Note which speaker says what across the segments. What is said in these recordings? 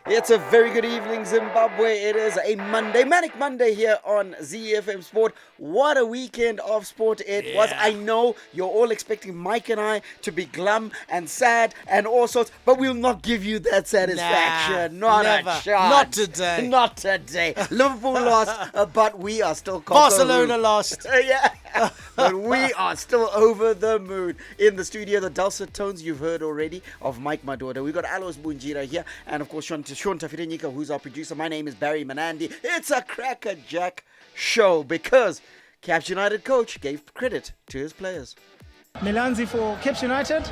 Speaker 1: It's a very good evening, Zimbabwe. It is a Monday, Manic Monday here on ZiFM Sport. What a weekend of sport it was. I know you're all expecting Mike and I to be glum and sad and all sorts, but we'll not give you that satisfaction. Not
Speaker 2: never.
Speaker 1: a chance.
Speaker 2: Not today.
Speaker 1: Not today. Liverpool lost, but we are still
Speaker 2: Barcelona lost.
Speaker 1: Yeah, but we are still over the moon. In the studio, the dulcet tones you've heard already of Mike Madota. We've got Alois Bunjira here, and of course Sean Tafirenyika, who's our producer. My name is Barry Manandi. It's a crackerjack show because Caps United coach gave credit to his players.
Speaker 3: Milanzi for Caps United.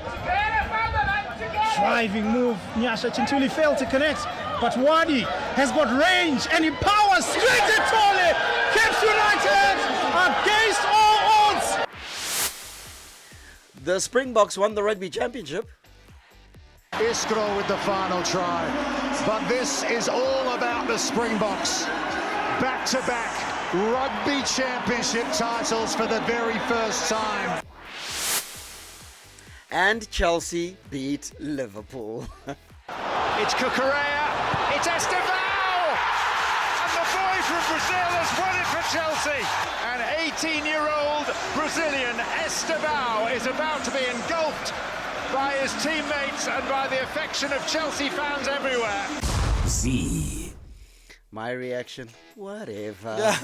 Speaker 3: Driving move. Nyasha Chintuli failed to connect, but Wadi has got range and he powers straight at Tole. Caps United against all odds.
Speaker 1: The Springboks won the rugby championship.
Speaker 4: Iskro with the final try. But this is all about the Springboks. Back-to-back rugby championship titles for the very first time.
Speaker 1: And Chelsea beat Liverpool.
Speaker 4: It's Cucurella. It's Estevao. And the boy from Brazil has won it for Chelsea. An 18-year-old Brazilian, Estevao, is about to be engulfed by his teammates and by the affection of Chelsea fans everywhere.
Speaker 1: My reaction, whatever.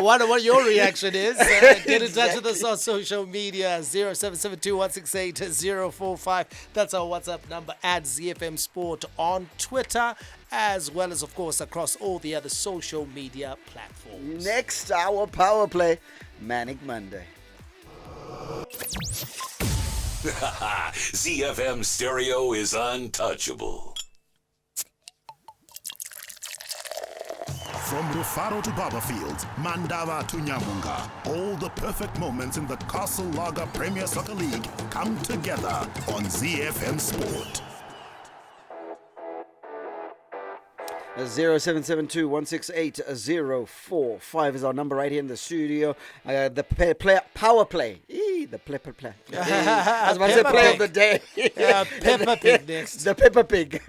Speaker 2: What your reaction is, get in touch with us on social media, 0772168045. That's our WhatsApp number, at ZiFM Sport on Twitter, as well as, of course, across all the other social media platforms.
Speaker 1: Next, our power play, Manic Monday.
Speaker 5: ZFM Stereo is untouchable.
Speaker 6: From Rufaro to Barberfields, Mandava to Nyamunga, all the perfect moments in the Castle Lager Premier Soccer League come together on ZFM Sport.
Speaker 1: 0772168045 is our number right here in the studio. The power play. The play. I was about to say play of the day.
Speaker 2: Peppa Pig next.
Speaker 1: The Peppa Pig.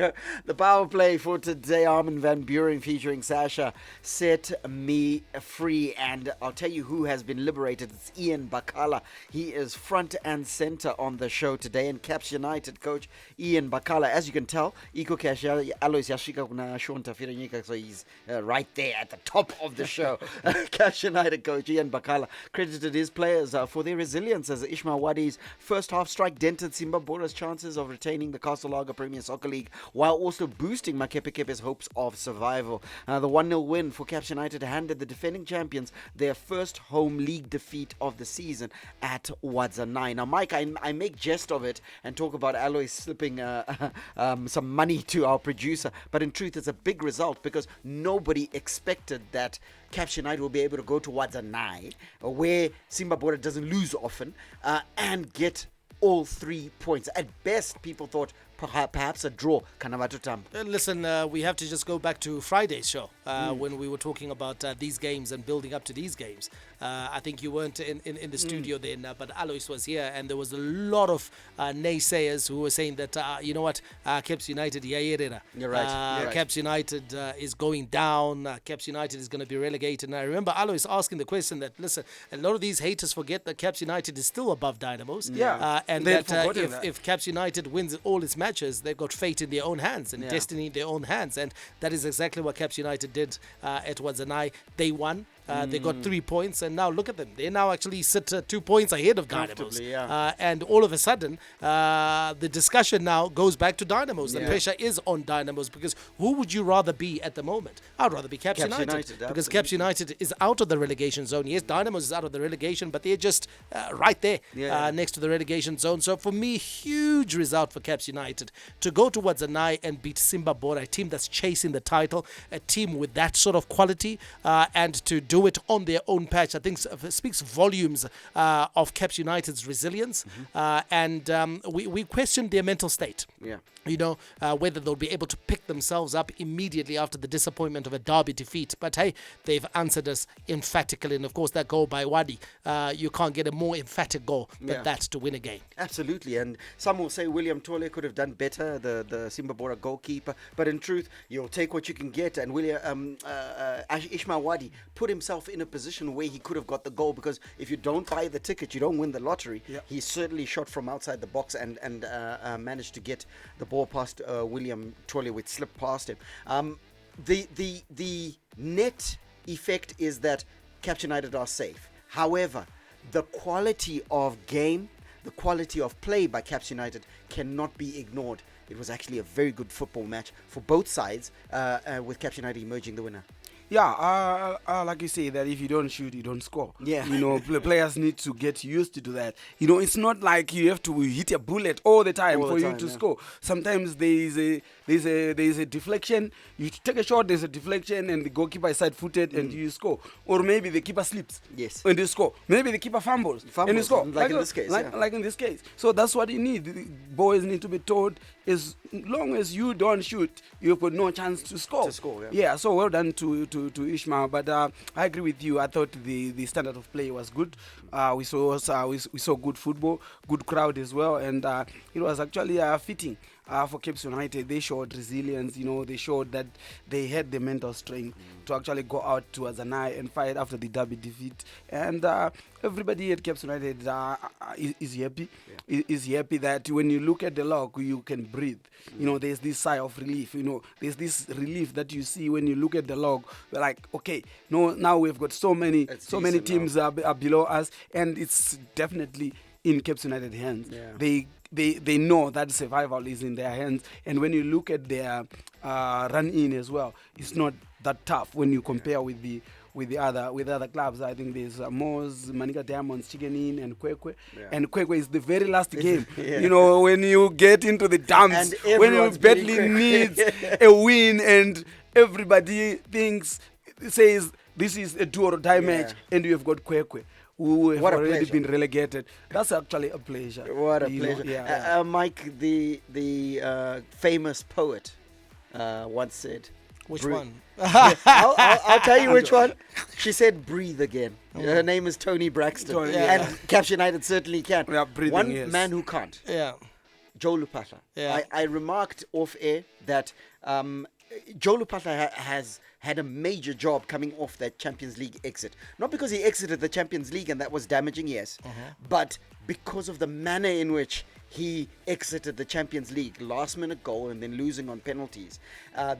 Speaker 1: The power play for today, Armin van Buren featuring Sasha, Set Me Free. And I'll tell you who has been liberated. It's Ian Bakala. He is front and center on the show today. And Caps United coach Ian Bakala. As you can tell, Iko Cash, Alois Yashika, Sean Tafirenyika, so he's right there at the top of the show. Caps United coach Ian Bakala credited his players for their resilience as Ishmael Wadi's first half strike dented Simba Bhora's chances of retaining the Castle Lager Premier Soccer League, while also boosting Makepekepe's hopes of survival. The 1-0 win for Caps United handed the defending champions their first home league defeat of the season at Wadzanai. Now, Mike, I make jest of it and talk about Alois slipping some money to our producer, but in truth, it's a big result because nobody expected that Caps United will be able to go to Wadzanai, where Simba Bhora doesn't lose often, and get all 3 points. At best, people thought perhaps a draw.
Speaker 2: Listen, we have to just go back to Friday's show when we were talking about these games and building up to these games. I think you weren't in the studio then, but Alois was here, and there was a lot of naysayers who were saying that, you know what, Caps United,
Speaker 1: You're right.
Speaker 2: Caps United is going down, Caps United is going to be relegated. And I remember Alois asking the question that, listen, a lot of these haters forget that Caps United is still above Dynamos. And that if Caps United wins all its matches, they've got fate in their own hands and destiny in their own hands. And that is exactly what Caps United did at Wadzanai. They won. They got 3 points, and now look at them. They now actually sit 2 points ahead of Dynamos. And all of a sudden, the discussion now goes back to Dynamos. The pressure is on Dynamos, because who would you rather be at the moment? I'd rather be Caps United because Caps United is out of the relegation zone. Yes, Dynamos is out of the relegation, but they're just right there next to the relegation zone. So for me, huge result for Caps United to go to Wadzanai and beat Simba Bhora, a team that's chasing the title, a team with that sort of quality, and to do do it on their own patch, I think speaks volumes of Caps United's resilience. And we questioned their mental state.
Speaker 1: Yeah.
Speaker 2: Whether they'll be able to pick themselves up immediately after the disappointment of a derby defeat. But hey, they've answered us emphatically. And of course, that goal by Wadi, you can't get a more emphatic goal than that to win a game.
Speaker 1: Absolutely. And some will say William Tole could have done better, the Simba Bhora goalkeeper. But in truth, you'll take what you can get. And Ishmael Wadi put himself in a position where he could have got the goal, because if you don't buy the ticket, you don't win the lottery.
Speaker 7: Yeah.
Speaker 1: He certainly shot from outside the box and managed to get the ball past William Tole, which slipped past him. The net effect is that Caps United are safe. However, the quality of game, the quality of play by Caps United cannot be ignored. It was actually a very good football match for both sides, with Caps United emerging the winner.
Speaker 7: Yeah, like you say, that if you don't shoot, you don't score.
Speaker 1: Yeah.
Speaker 7: Players need to get used to that. It's not like you have to hit a bullet all the time for you to score. Sometimes there is a deflection. You take a shot, there's a deflection, and the goalkeeper is side-footed, and you score. Or maybe the keeper slips.
Speaker 1: Yes.
Speaker 7: And you score. Maybe the keeper fumbles and you score.
Speaker 1: Like in this case.
Speaker 7: Like in this case. So that's what you need. The boys need to be told, as long as you don't shoot, you've got no chance to score. Yeah. So well done to Ishmael, but I agree with you. I thought the standard of play was good. We saw good football, good crowd as well, and it was actually fitting for Caps United. They showed resilience. They showed that they had the mental strength to actually go out to Azanai and fight after the derby defeat. And everybody at Caps United is happy. Is happy that when you look at the log, you can breathe. There's this sigh of relief. There's this relief that you see when you look at the log. We're like, okay, no, now we've got so many teams are below us, and it's definitely in Caps United hands.
Speaker 1: Yeah.
Speaker 7: They know that survival is in their hands, and when you look at their run in as well, it's not that tough when you compare with the other clubs. I think there's Moz, Manika Diamonds, Chicken Inn, and Kwekwe.
Speaker 1: Yeah.
Speaker 7: And Kwekwe is the very last game. When you get into the dumps, when you badly need a win, and everybody says this is a do or die match, and you have got Kwekwe, who have already been relegated. That's actually a pleasure.
Speaker 1: What a pleasure. Mike, the famous poet, once said,
Speaker 2: Which one?
Speaker 1: I'll tell you which one. She said, breathe again. Her name is Tony Braxton. And Caps United certainly can.
Speaker 7: Yeah, breathing,
Speaker 1: one man who can't.
Speaker 2: Yeah.
Speaker 1: Joe Lupata.
Speaker 2: Yeah.
Speaker 1: I remarked off air that Joe Lupata has had a major job coming off that Champions League exit. Not because he exited the Champions League and that was damaging, yes, but because of the manner in which he exited the Champions League, last minute goal and then losing on penalties.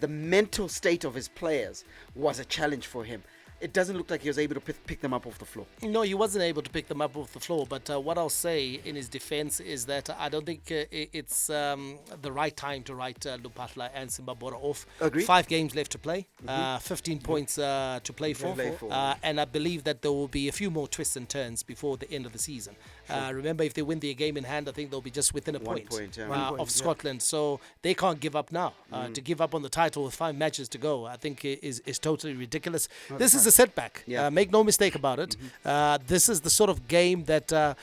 Speaker 1: The mental state of his players was a challenge for him. It doesn't look like he was able to pick them up off the floor.
Speaker 2: No, he wasn't able to pick them up off the floor. But what I'll say in his defense is that I don't think it's the right time to write Lupatla and Simba Bhora off.
Speaker 1: Agreed.
Speaker 2: 5 games left to play, 15 points to play for. And I believe that there will be a few more twists and turns before the end of the season. Remember, if they win the game in hand, I think they'll be just within a point of Scotland. So they can't give up now. To give up on the title with 5 matches to go, I think is totally ridiculous. This is a setback. Make no mistake about it. This is the sort of game that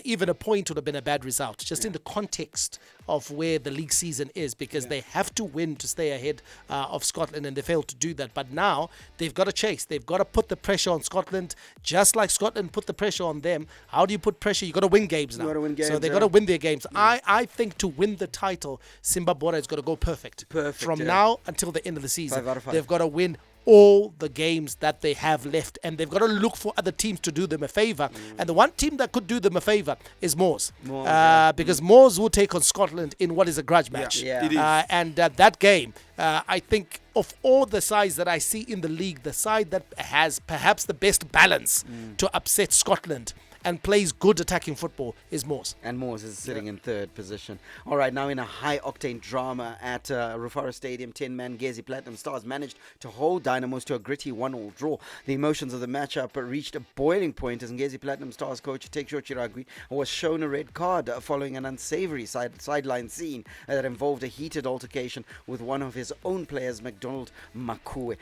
Speaker 2: even a point would have been a bad result, just in the context of where the league season is, because they have to win to stay ahead of Scotland, and they failed to do that. But now they've got to chase. They've got to put the pressure on Scotland, just like Scotland put the pressure on them. How do you put pressure? You've got to win games now. So they've got to win their games. I think to win the title, Simba Bhora has got to go perfect. From now until the end of the season.
Speaker 1: 5 out of 5.
Speaker 2: They've got to win all the games that they have left, and they've got to look for other teams to do them a favor. And the one team that could do them a favor is Moors, because Moors will take on Scotland in what is a grudge match.
Speaker 7: It is.
Speaker 2: And that game, I think of all the sides that I see in the league, the side that has perhaps the best balance to upset Scotland and plays good attacking football is Moors.
Speaker 1: And Moors is sitting in 3rd position. All right, now in a high-octane drama at Rufaro Stadium, 10-man Ngezi Platinum Stars managed to hold Dynamos to a gritty 1-1 draw. The emotions of the matchup reached a boiling point as Ngezi Platinum Stars coach Tekshio Chiragwi was shown a red card following an unsavory sideline scene that involved a heated altercation with one of his own players, McDonald Makue.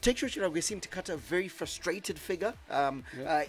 Speaker 1: Tekshua Chiragwe seemed to cut a very frustrated figure,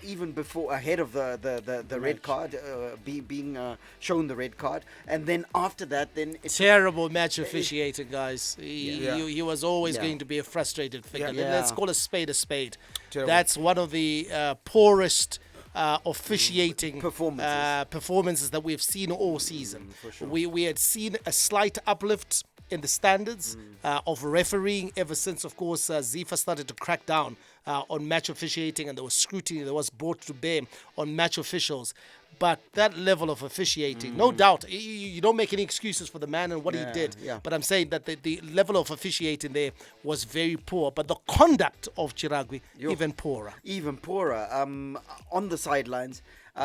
Speaker 1: even before, ahead of the red card, being shown the red card. And then after that, then...
Speaker 2: Terrible match officiating, guys. He was always going to be a frustrated figure. Let's call a spade a spade. Terrible. That's one of the poorest officiating performances that we've seen all season. Sure. We had seen a slight uplift in the standards of refereeing ever since, of course, ZiFM started to crack down on match officiating, and there was scrutiny that was brought to bear on match officials. But that level of officiating, no doubt, you don't make any excuses for the man and what he did. Yeah. But I'm saying that the level of officiating there was very poor. But the conduct of Chiragwe, even poorer.
Speaker 1: Even poorer. On the sidelines,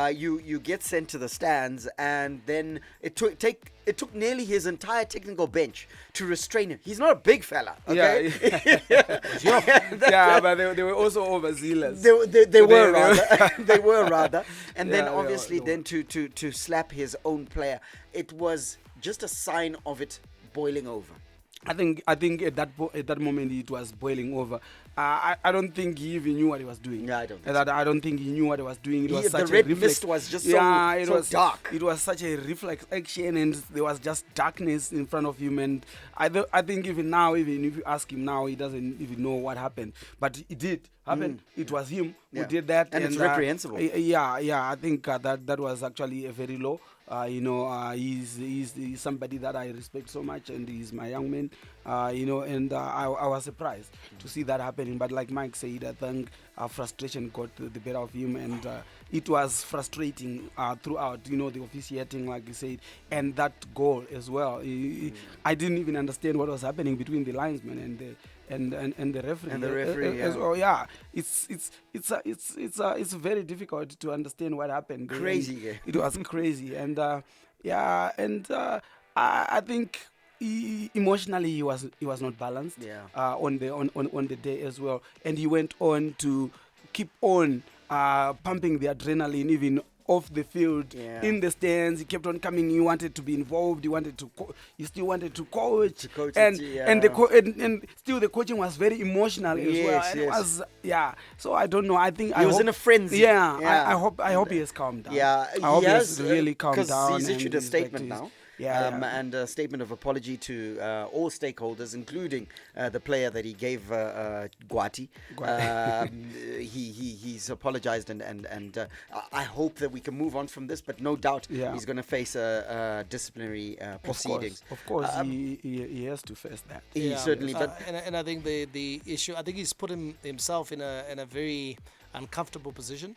Speaker 1: you get sent to the stands, and then it took nearly his entire technical bench to restrain him. He's not a big fella, okay?
Speaker 7: Yeah, but they were also overzealous.
Speaker 1: They were rather. And then obviously then to slap his own player, it was just a sign of it boiling over.
Speaker 7: I think at that moment it was boiling over. I don't think he even knew what he was doing.
Speaker 1: Yeah, I don't.
Speaker 7: I don't think he knew what he was doing. It was such
Speaker 1: the red
Speaker 7: a reflex.
Speaker 1: mist was just so dark.
Speaker 7: It was such a reflex action, and there was just darkness in front of him. And I think even now, even if you ask him now, he doesn't even know what happened. But it did happen. It was him who did that,
Speaker 1: and it's reprehensible.
Speaker 7: I think that was actually a very low. He's somebody that I respect so much, and he's my young man. And I was surprised to see that happening. But like Mike said, I think frustration got the better of him, and it was frustrating throughout. The officiating, like you said, and that goal as well. I didn't even understand what was happening between the linesman and the referee.
Speaker 1: And the referee,
Speaker 7: it's very difficult to understand what happened.
Speaker 1: Crazy.
Speaker 7: It was crazy, and I think emotionally he was not balanced. On the day as well, and he went on to keep on pumping the adrenaline even off the field, in the stands. He kept on coming. He wanted to be involved. He still wanted to coach, and still the coaching was very emotional as well. And it was, So I don't know. I think
Speaker 1: he was in a frenzy.
Speaker 7: I hope he has calmed down.
Speaker 1: I
Speaker 7: hope he has really calmed down.
Speaker 1: He's issued a statement now. And a statement of apology to all stakeholders, including the player that he gave Gwati. He's apologized, and I hope that we can move on from this, but no doubt he's going to face disciplinary proceedings.
Speaker 7: Of course, he has to face that.
Speaker 1: He certainly.
Speaker 2: And I think the issue, I think he's put himself in a very uncomfortable position.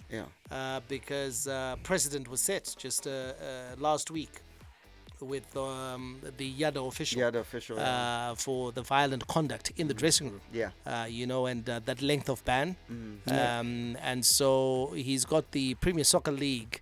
Speaker 2: Because precedent was set just last week with the Yada official for the violent conduct in the dressing room. And that length of ban. And so he's got the Premier Soccer League.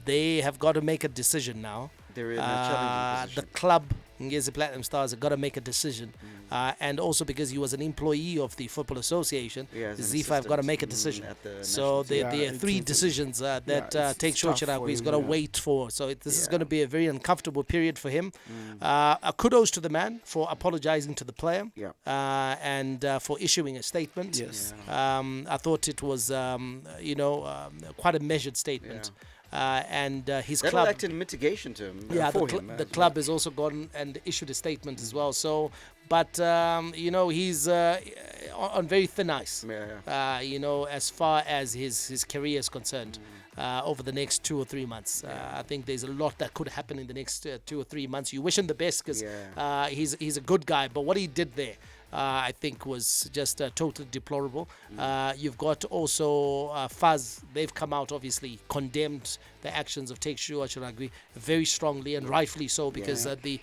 Speaker 2: They have got to make a decision now.
Speaker 1: They're in a challenging position.
Speaker 2: The club, Ngezi Platinum Stars, have got to make a decision. And also because he was an employee of the Football Association, ZiFM have got to make a decision. So there are three decisions that Tekshua Chiragwe has got to wait for. So this is going to be a very uncomfortable period for him. Kudos to the man for apologizing to the player and for issuing a statement. I thought it was, quite a measured statement. And his club
Speaker 1: acted in mitigation to him.
Speaker 2: The club has also gone and issued a statement as well. So, but he's on very thin ice. As far as his career is concerned, over the next 2 or 3 months, I think there's a lot that could happen in the next 2 or 3 months. You wish him the best because he's a good guy, but what he did there, I think was just totally deplorable. You've got also Faz. They've come out, obviously, condemned the actions of Tekshua Chiragwe very strongly, and rightfully so, because the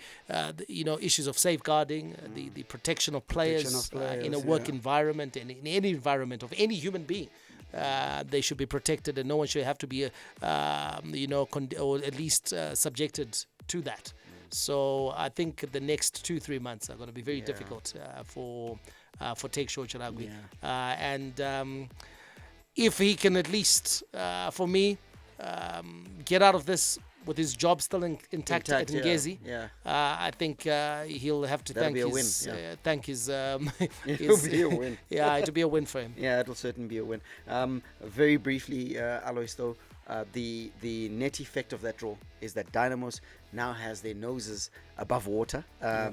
Speaker 2: issues of safeguarding, the protection of players, in a work environment and in any environment of any human being. They should be protected, and no one should have to be, or at least subjected to that. So I think the next 2-3 months are going to be very difficult for Tekshua Chiragwe. And if he can at least, for me, get out of this with his job still intact at Ngezi.
Speaker 1: Yeah.
Speaker 2: I think he'll have to
Speaker 1: That'll
Speaker 2: thank
Speaker 1: be a
Speaker 2: his,
Speaker 1: win, yeah.
Speaker 2: thank his.
Speaker 1: It'll be a win.
Speaker 2: Yeah, it'll be a win for him.
Speaker 1: Yeah, it'll certainly be a win. Very briefly, Alois, though, the net effect of that draw is that Dynamos now has their noses above water.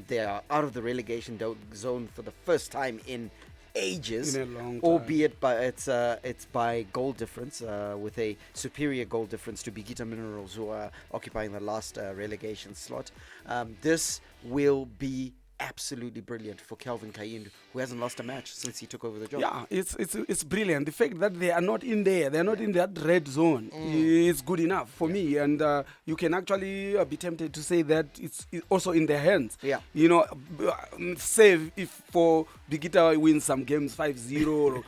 Speaker 1: They are out of the relegation zone for the first time in ages,
Speaker 7: in a long time.
Speaker 1: albeit it's by goal difference, with a superior goal difference to Bikita Minerals, who are occupying the last relegation slot. This will be absolutely brilliant for Kelvin Kayindu, who hasn't lost a match since he took over the job.
Speaker 7: Yeah, it's brilliant. The fact that they are not in there, they're not in that red zone, is good enough for me. And you can actually be tempted to say that it's also in their hands.
Speaker 1: Yeah.
Speaker 7: You know, save if for Bigita wins some games 5-0,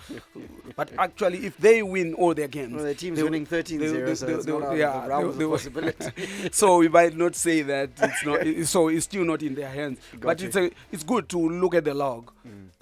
Speaker 7: but actually if they win all their games,
Speaker 1: Well, the team's winning 13-0, so it's not out of the realm of possibility.
Speaker 7: So we might not say that it's not. So it's still not in their hands. But it's good to look at the log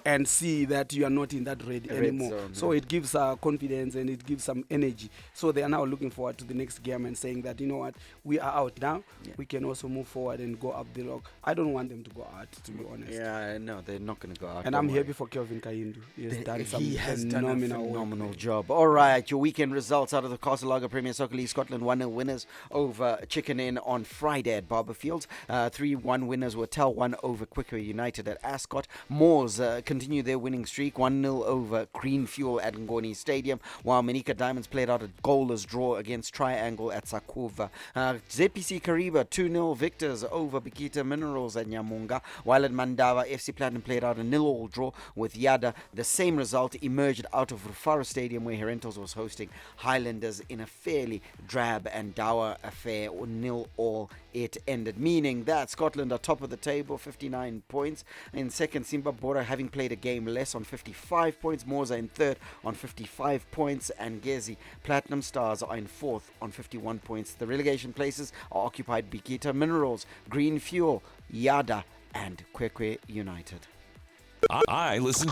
Speaker 7: and see that you are not in that red anymore.
Speaker 1: Zone,
Speaker 7: so it gives confidence and it gives some energy. So they are now looking forward to the next game and saying that, you know what, we are out now.
Speaker 1: Yeah.
Speaker 7: We can also move forward and go up the log. I don't want them to go out, to be honest.
Speaker 1: Yeah, no, they're not going to go out.
Speaker 7: And I'm happy for Kelvin Kayindu. He has done some
Speaker 1: phenomenal job. All right, your weekend results out of the Castle Lager Premier Soccer League Scotland 1-0 winners over Chicken Inn on Friday at Barberfields. 3-1 winners were Tel 1 over Quicker United at Ascot. Moors continue their winning streak, 1-0 over Green Fuel at Ngoni Stadium, while Manika Diamonds played out a goalless draw against Triangle at Sakuva. ZPC Kariba 2-0 victors over Bikita Minerals at Nyamunga, while at Mandava FC Platinum played out a 0-0 draw with Yada. The same result emerged out of Rufaro Stadium, where Herentals was hosting Highlanders in a fairly drab and dour affair. 0-0 it ended, meaning that Scotland are top of the table, 59 points. In second, Simba Bhora having played a game less on 55 points. Moors are in third on 55 points, and Ngezi Platinum Stars are in fourth on 51 points. The relegation places are occupied Bikita Minerals, Green Fuel, Yada and Kwekwe United.
Speaker 5: I listen